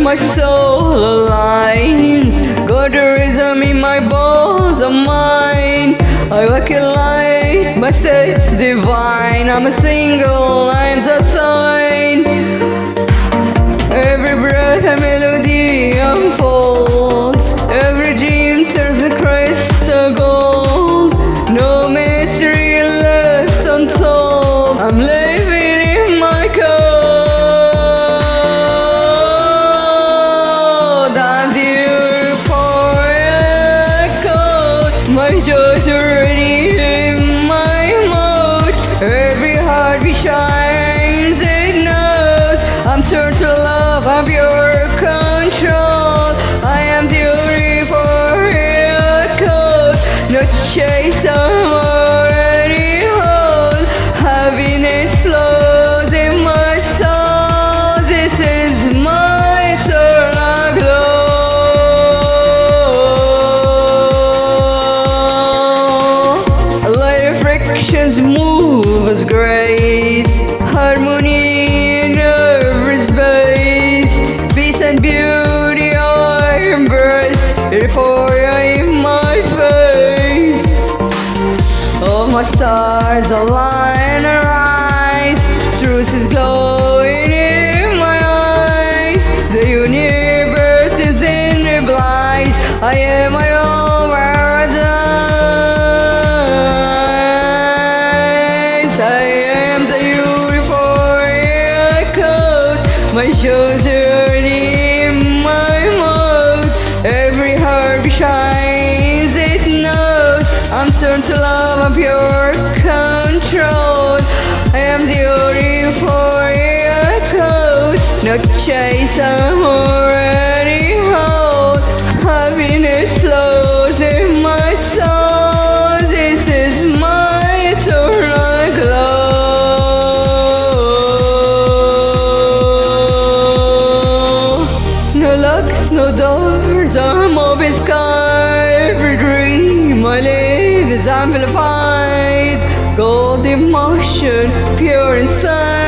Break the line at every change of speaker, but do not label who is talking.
my soul aligns. Got the rhythm in my bones of mine. I walk in light, my state's divine. I'm a single line that sign. Every breath a melody unfolds. Every dream turns a crystal gold. No mystery left untold. I'm living in my code. I'm the Euphoria Code. My joys already in my mode. Every heartbeat shines, it knows. I'm turned to love, I'm pure control. I am the Euphoria Code. No chase, I'm already whole. Happiness flows in my soul. This is my eternal glow. Light frictions move as grace. Harmony in every space. Peace and beauty I embrace. Euphoria in my face. All my stars align and rise. Truth is glowing in my eyes. The universe is in a blind. I am my own paradise. I am the Euphoria Code. My show's already in my mode. Every heart shines, it knows. I'm turned to love, I'm pure control. I am the Euphoria Code. No chase, I'm already whole. Happiness flows in my soul. This is my eternal glow. No locks, no doors, I'm open sky. Every dream I live is amplified. Gold emotion, pure inside.